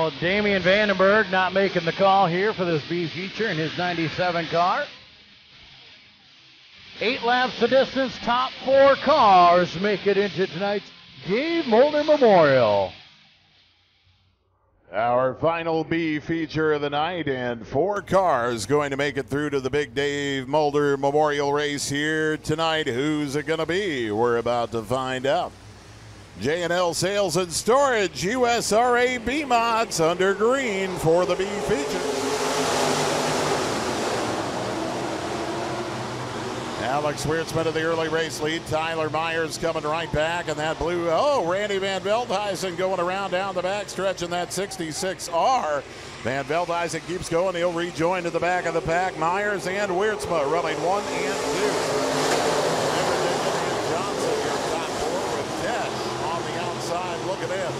So Damian Vandenberg not making the call here for this B feature in his 97 car. 8 laps the distance, top 4 cars make it into tonight's Dave Mulder Memorial. Our final B feature of the night, and 4 cars going to make it through to the big Dave Mulder Memorial Race here tonight. Who's it going to be? We're about to find out. J&L Sales and Storage, USRA B-Mods under green for the B feature. Alex Weirtsman of the early race lead. Tyler Myers coming right back, and that blue, Randy Van Veldhuizen going around down the back stretch in that 66R. Van Veldhuizen keeps going. He'll rejoin to the back of the pack. Myers and Weirtsma running 1 and 2. Johnson, your top 4 with Tesh on the outside looking in.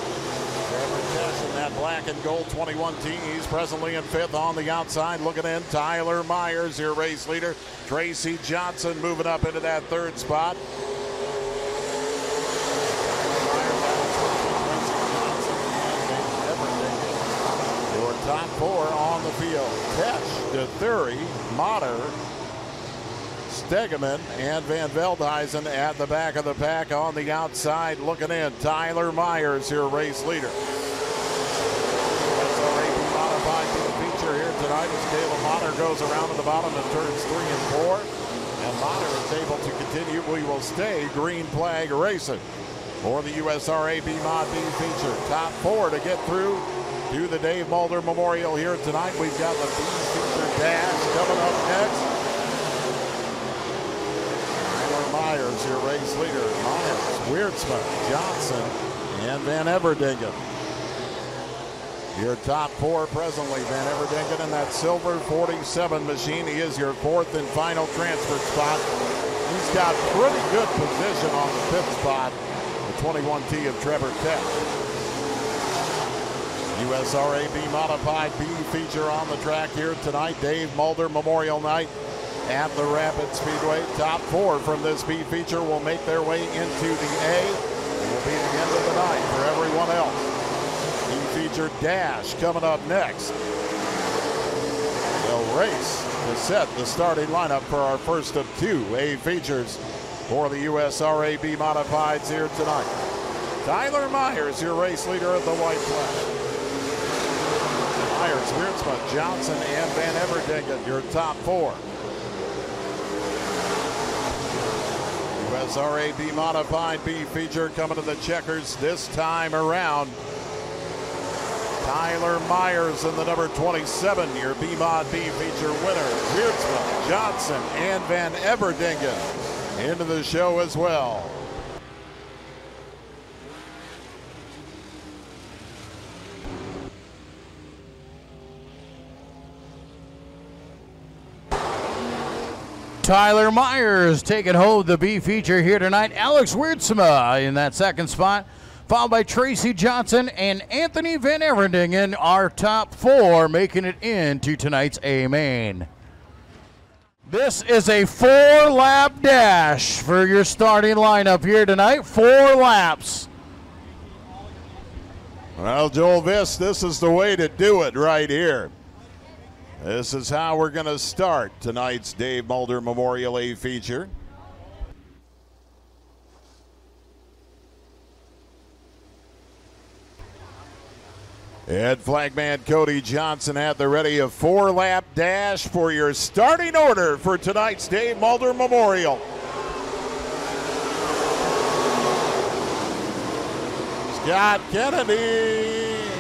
Trevor Tesh in that black and gold 21T. He's presently in 5th on the outside looking in. Tyler Myers, your race leader. Tracy Johnson moving up into that 3rd spot. Your top 4 on the field. Tesh, DeThury, Motter, Stegeman, and Van Veldhuizen at the back of the pack on the outside looking in. Tyler Myers, your race leader. Here tonight as Caleb Motter goes around to the bottom of turns 3 and 4. And Motter is able to continue. We will stay green flag racing for the USRA B-Mod B feature. Top 4 to get through to the Dave Mulder Memorial here tonight. We've got the B feature dash coming up next. Tyler Myers, your race leader. Myers, Weirtsma, Johnson, and Van Everdingen. Your top 4 presently, Van Everdingen in that silver 47 machine. He is your 4th and final transfer spot. He's got pretty good position on the 5th spot. The 21T of Trevor Tesh. USRA B-Modified B feature on the track here tonight. Dave Mulder Memorial Night at the Rapid Speedway. Top 4 from this B feature will make their way into the A. It will be the end of the night for everyone else. Feature dash coming up next. They'll race to set the starting lineup for our first of 2 A features for the USRA B-Modifieds here tonight. Tyler Myers, your race leader at the white flag. Myers, Weirtsma, Johnson, and Van Everdingen, your top 4. USRA B-Modified B feature coming to the checkers this time around. Tyler Myers in the number 27, your B-Mod B feature winner. Weirtsma, Johnson, and Van Everdingen into the show as well. Tyler Myers taking home the B feature here tonight. Alex Weirtsma in that 2nd spot, followed by Tracy Johnson and Anthony Van Everdingen, our top 4, making it into tonight's A main. This is a 4-lap dash for your starting lineup here tonight. 4 laps. Well, Joel Viss, this is the way to do it right here. This is how we're going to start tonight's Dave Mulder Memorial A feature. Head flagman Cody Johnson at the ready. A 4-lap dash for your starting order for tonight's Dave Mulder Memorial. Scott Kennedy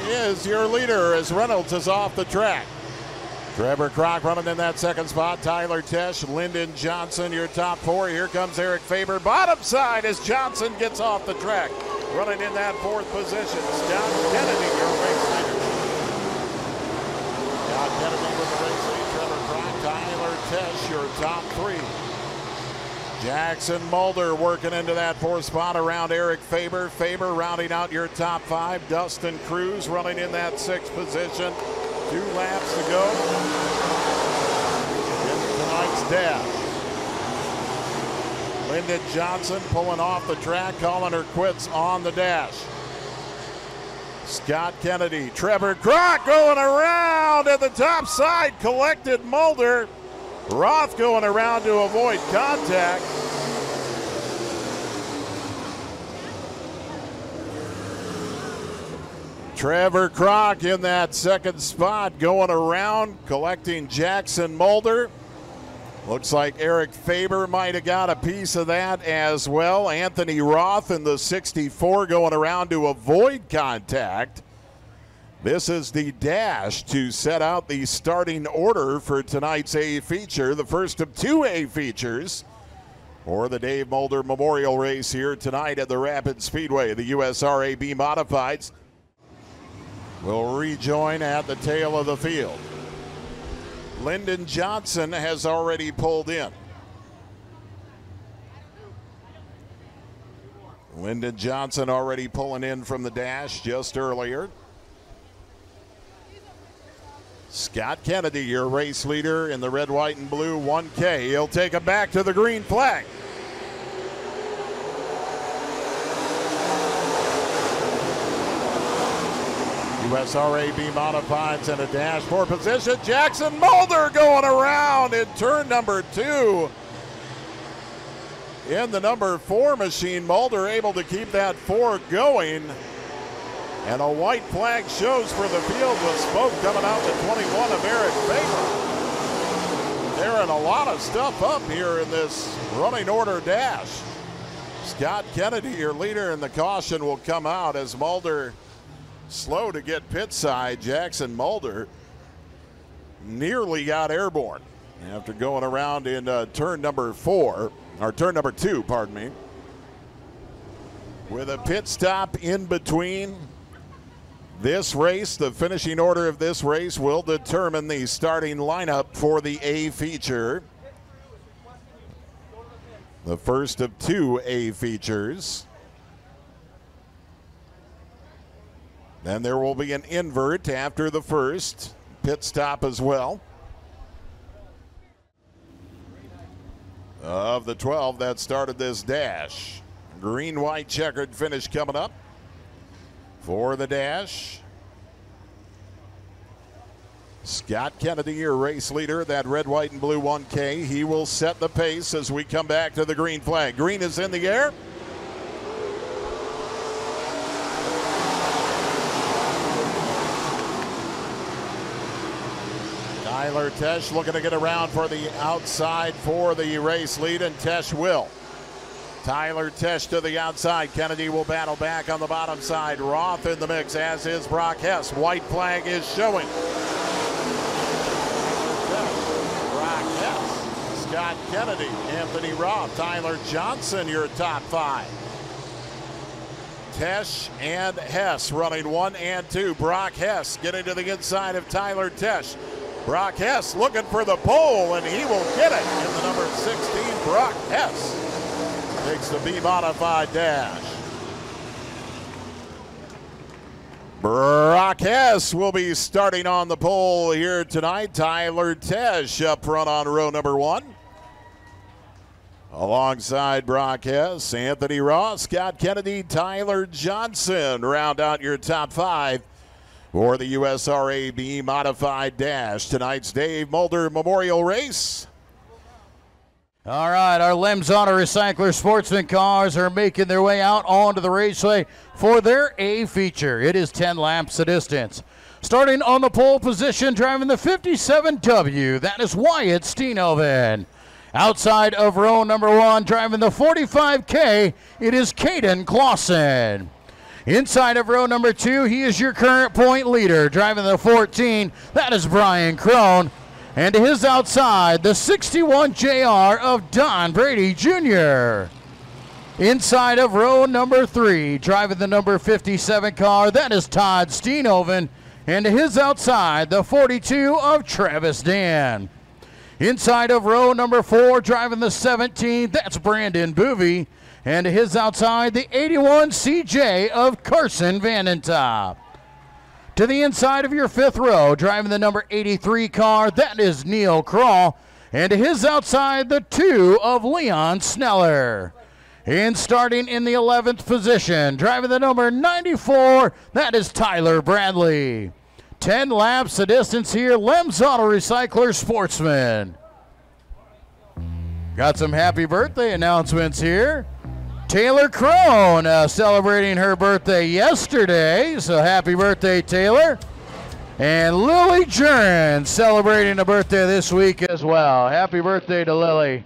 is your leader as Reynolds is off the track. Trevor Kroc running in that 2nd spot. Tyler Tesh, Lyndon Johnson, your top 4. Here comes Eric Faber. Bottom side as Johnson gets off the track. Running in that 4th position. Scott Kennedy, your race leader. Scott Kennedy with the race lead. Trevor Kroc, Tyler Tesh, your top 3. Jackson Mulder working into that 4th spot around Eric Faber. Faber rounding out your top 5. Dustin Cruz running in that 6th position. 2 laps to go in tonight's dash. Lyndon Johnson pulling off the track, calling her quits on the dash. Scott Kennedy, Trevor Kroc going around at the top side, collected Mulder. Roth going around to avoid contact. Trevor Kroc in that second spot, going around, collecting Jackson Mulder. Looks like Eric Faber might have got a piece of that as well. Anthony Roth in the 64 going around to avoid contact. This is the dash to set out the starting order for tonight's A feature, the first of two A features for the Dave Mulder Memorial Race here tonight at the Rapid Speedway. The USRA B-Modifieds will rejoin at the tail of the field. Lyndon Johnson has already pulled in. Lyndon Johnson already pulling in from the dash just earlier. Scott Kennedy, your race leader in the red, white, and blue 1K. He'll take it back to the green flag. USRA B-Modifieds in a dash for position. Jackson Mulder going around in turn number 2. In the number 4 machine, Mulder able to keep that 4 going. And a white flag shows for the field with smoke coming out to 21 of Eric Faber. Tearing a lot of stuff up here in this running order dash. Scott Kennedy, your leader, and the caution will come out as Mulder slow to get pit side. Jackson Mulder nearly got airborne after going around in turn number 4, or turn number 2, pardon me. With a pit stop in between, this race, the finishing order of this race will determine the starting lineup for the A feature. The first of two A features. Then there will be an invert after the first pit stop as well. Of the 12 that started this dash. Green, white, checkered finish coming up for the dash. Scott Kennedy, your race leader, that red, white, and blue 1K. He will set the pace as we come back to the green flag. Green is in the air. Tyler Tesh looking to get around for the outside for the race lead, and Tesh will. Tyler Tesh to the outside. Kennedy will battle back on the bottom side. Roth in the mix, as is Brock Hess. White flag is showing. Brock Hess, Scott Kennedy, Anthony Roth, Tyler Johnson, your top 5. Tesh and Hess running 1 and 2. Brock Hess getting to the inside of Tyler Tesh. Brock Hess looking for the pole, and he will get it in the number 16. Brock Hess takes the B-Modified dash. Brock Hess will be starting on the pole here tonight. Tyler Tesh up front on row number 1. Alongside Brock Hess, Anthony Ross, Scott Kennedy, Tyler Johnson round out your top 5 for the USRA B-Modified dash. Tonight's Dave Mulder Memorial Race. All right, our Lemzana Recycler Sportsman cars are making their way out onto the raceway for their A feature. It is 10 laps of distance. Starting on the pole position, driving the 57W, that is Wyatt Steenhoven. Outside of row number 1, driving the 45K, it is Caden Clausen. Inside of row number 2, he is your current point leader, driving the 14, that is Brian Crone. And to his outside, the 61 JR of Don Brady Jr. Inside of row number 3, driving the number 57 car, that is Todd Steenhoven. And to his outside, the 42 of Travis Dan. Inside of row number 4, driving the 17, that's Brandon Boovy. And to his outside, the 81 CJ of Carson Vanentop. To the inside of your 5th row, driving the number 83 car, that is Neil Crawl. And to his outside, the 2 of Leon Sneller. And starting in the 11th position, driving the number 94, that is Tyler Bradley. 10 laps the distance here, Lems Auto Recycler Sportsman. Got some happy birthday announcements here. Taylor Crone celebrating her birthday yesterday, so happy birthday, Taylor. And Lily Jern celebrating a birthday this week as well. Happy birthday to Lily.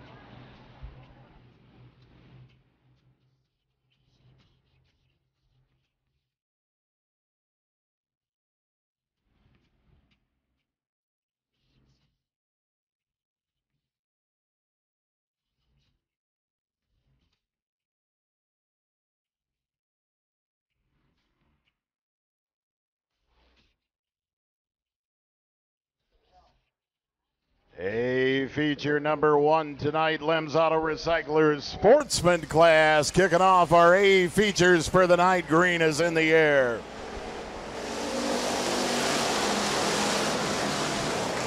A feature number 1 tonight, Lems Auto Recyclers Sportsman class. Kicking off our A features for the night. Green is in the air.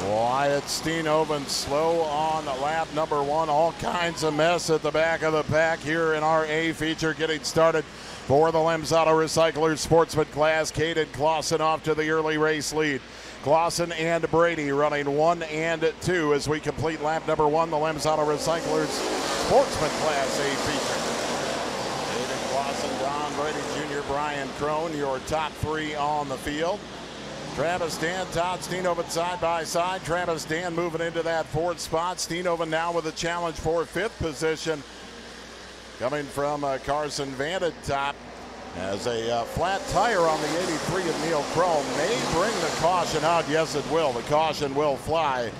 Wyatt Steenhoven slow on lap number 1. All kinds of mess at the back of the pack here in our A feature. Getting started for the Lems Auto Recyclers Sportsman class. Caden Clausen off to the early race lead. Clausen and Brady running 1 and 2 as we complete lap number 1. The Lems Auto Recyclers Sportsman Class A feature. Caden Clausen, Don Brady Jr., Brian Crone, your top 3 on the field. Travis Dan, Todd Steenhoven side by side. Travis Dan moving into that 4th spot. Steenhoven now with a challenge for 5th position. Coming from Carson Vanted top. As a flat tire on the 83 of Neil Kroll may bring the caution out. Yes, it will. The caution will fly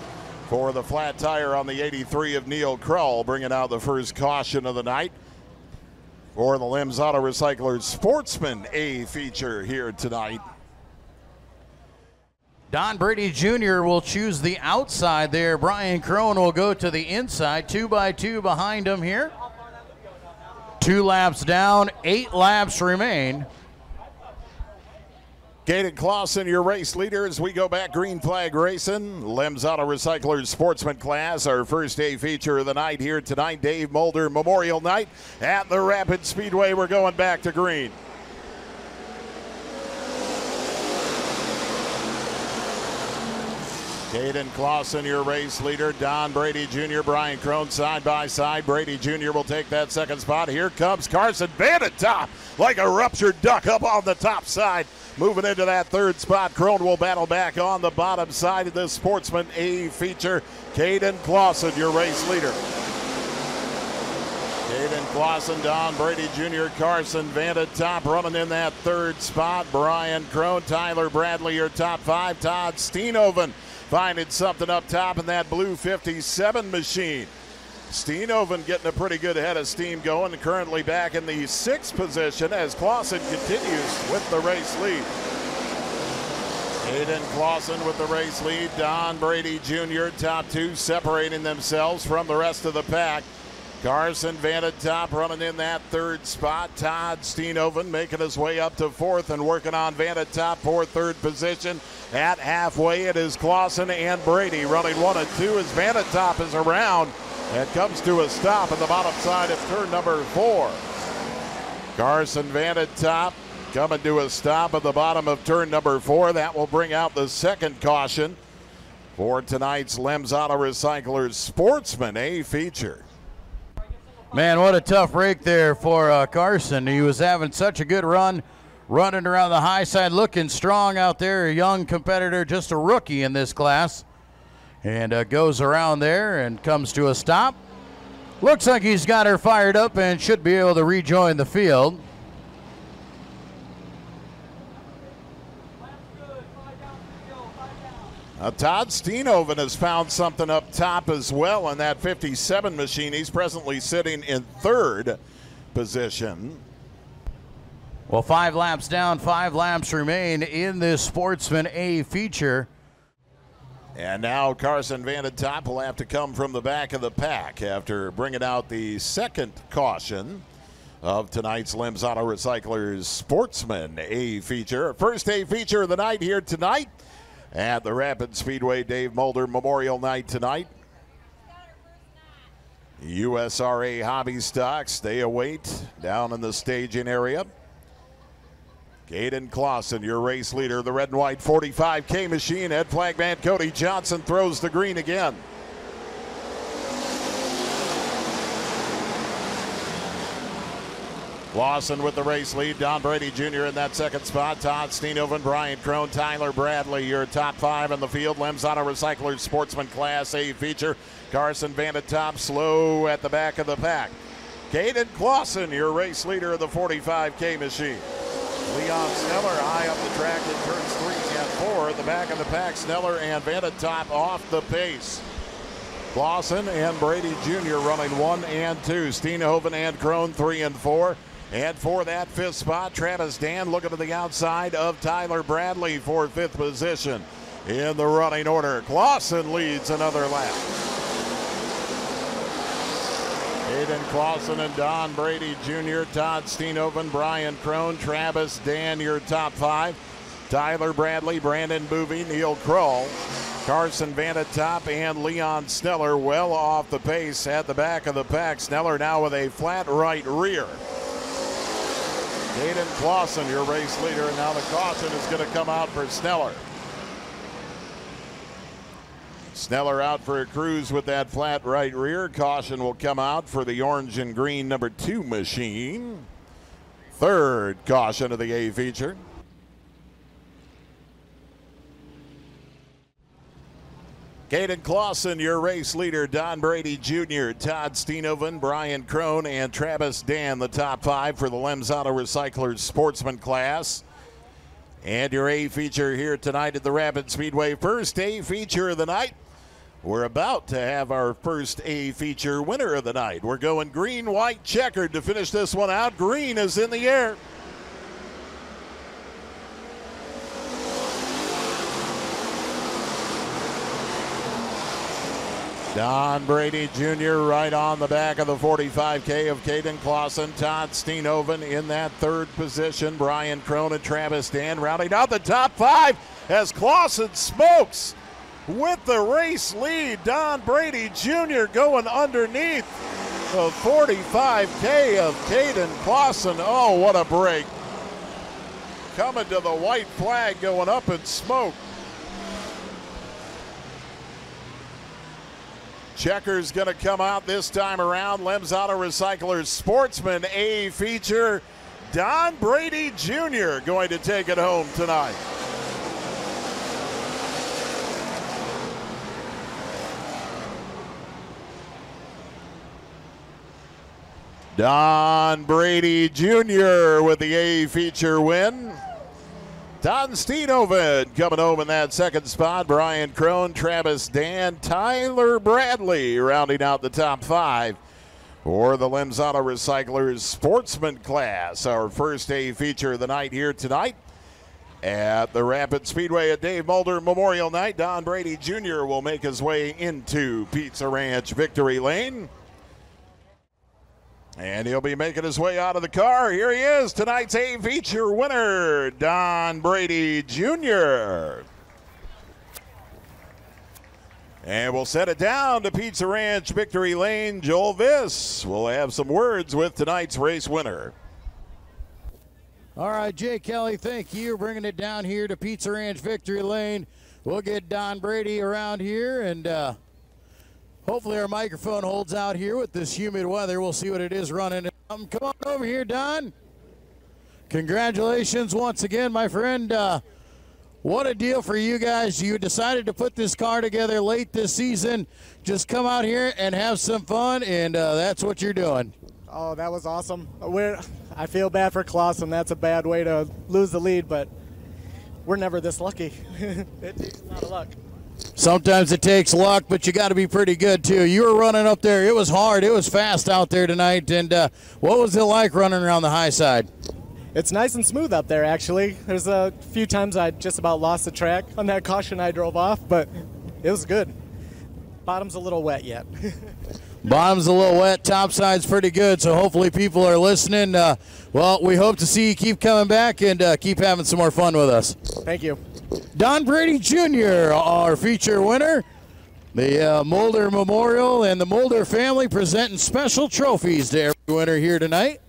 for the flat tire on the 83 of Neil Kroll, bringing out the first caution of the night for the Lems Auto Recyclers Sportsman A feature here tonight. Don Brady Jr. will choose the outside there. Brian Crone will go to the inside. 2 by 2 behind him here. 2 laps down, 8 laps remain. Caden Clausen, your race leader as we go back green flag racing. Lems Auto Recyclers Sportsman class, our first A feature of the night here tonight. Dave Mulder Memorial Night at the Rapid Speedway. We're going back to green. Caden Clausen, your race leader. Don Brady Jr., Brian Crone side by side. Brady Jr. will take that 2nd spot. Here comes Carson Vanted top like a ruptured duck up on the top side. Moving into that 3rd spot. Crone will battle back on the bottom side of this Sportsman A feature. Caden Clausen, your race leader. Caden Clausen, Don Brady Jr., Carson Vanted top, running in that 3rd spot. Brian Crone, Tyler Bradley, your top 5. Todd Steenhoven finding something up top in that blue 57 machine. Steenhoven getting a pretty good head of steam going, currently back in the 6th position as Clausen continues with the race lead. Caden Clausen with the race lead. Don Brady Jr., top 2, separating themselves from the rest of the pack. Carson Vanted top, running in that 3rd spot. Todd Steenhoven making his way up to 4th and working on Vanted top for 3rd position. At halfway, it is Clausen and Brady running 1 and 2 as Vanted top is around and comes to a stop at the bottom side of turn number 4. Carson Vanted top coming to a stop at the bottom of turn number 4. That will bring out the 2nd caution for tonight's Lems Auto Recyclers Sportsman A feature. Man, what a tough break there for Carson. He was having such a good run, running around the high side, looking strong out there. A young competitor, just a rookie in this class. And goes around there and comes to a stop. Looks like he's got her fired up and should be able to rejoin the field. Todd Steenhoven has found something up top as well in that 57 machine. He's presently sitting in 3rd position. Well, 5 laps down, 5 laps remain in this Sportsman A feature. And now Carson Vanted top will have to come from the back of the pack after bringing out the 2nd caution of tonight's Lems Auto Recyclers Sportsman A feature. First A feature of the night here tonight at the Rapid Speedway Dave Mulder Memorial Night tonight. USRA Hobby Stocks, they await down in the staging area. Caden Clausen, your race leader, the red and white 45K machine. Head flagman Cody Johnson throws the green again. Clausen with the race lead. Don Brady Jr. in that second spot. Todd Steenhoven, Brian Crone, Tyler Bradley, your top 5 in the field. Lems Auto Recyclers Sportsman Class A feature. Carson Van at top, slow at the back of the pack. Caden Clausen, your race leader of the 45K machine. Leon Sneller high up the track in turns 3 and 4. At the back of the pack, Sneller and Van at top off the pace. Clausen and Brady Jr. running 1 and 2. Steenhoven and Crone 3 and 4. And for that 5th spot, Travis Dan looking to the outside of Tyler Bradley for 5th position in the running order. Clausen leads another lap. Caden Clausen and Don Brady Jr., Todd Steenhoven, Brian Crone, Travis Dan, your top 5. Tyler Bradley, Brandon Boovey, Neil Kroll, Carson Van at top, and Leon Sneller well off the pace at the back of the pack. Sneller now with a flat right rear. Caden Clausen, your race leader, and now the caution is going to come out for Sneller. Sneller out for a cruise with that flat right rear. Caution will come out for the orange and green number 2 machine. 3rd caution of the A feature. Caden Clausen, your race leader. Don Brady Jr., Todd Steenhoven, Brian Crone, and Travis Dan, the top 5 for the Lems Auto Recyclers Sportsman class. And your A feature here tonight at the Rapid Speedway. First A feature of the night. We're about to have our first A feature winner of the night. We're going green, white, checkered to finish this one out. Green is in the air. Don Brady Jr. right on the back of the 45K of Caden Clausen. Todd Steenhoven in that 3rd position. Brian Crone and Travis Dan rounding out the top 5 as Clausen smokes with the race lead. Don Brady Jr. going underneath the 45K of Caden Clausen. Oh, what a break. Coming to the white flag, going up in smoke. Checker's going to come out this time around. Lems Auto Recyclers Sportsman A feature. Don Brady Jr. going to take it home tonight. Don Brady Jr. with the A feature win. Todd Steenhoven coming home in that 2nd spot. Brian Crone, Travis Dan, Tyler Bradley rounding out the top 5 for the Lems Auto Recyclers Sportsman class. Our first A feature of the night here tonight at the Rapid Speedway at Dave Mulder Memorial Night. Don Brady Jr. will make his way into Pizza Ranch Victory Lane. And he'll be making his way out of the car. Here he is, tonight's A feature winner, Don Brady Jr. And we'll set it down to Pizza Ranch Victory Lane. Joel Viss will have some words with tonight's race winner. All right, Jay Kelly, thank you. Bringing it down here to Pizza Ranch Victory Lane. We'll get Don Brady around here, and hopefully our microphone holds out here with this humid weather. We'll see what it is running. Come on over here, Don. Congratulations once again, my friend. What a deal for you guys. You decided to put this car together late this season. Just come out here and have some fun, and that's what you're doing. Oh, that was awesome. I feel bad for Clausen. That's a bad way to lose the lead, but we're never this lucky. It's a lot of luck. Sometimes it takes luck, but you got to be pretty good, too. You were running up there. It was hard. It was fast out there tonight. And what was it like running around the high side? It's nice and smooth up there, actually. There's a few times I just about lost the track on that caution I drove off, but it was good. Bottom's a little wet yet. Bottom's a little wet. Top side's pretty good, so hopefully people are listening. Well, we hope to see you keep coming back and keep having some more fun with us. Thank you. Don Brady Jr., our feature winner. The Mulder Memorial and the Mulder family presenting special trophies to every winner here tonight.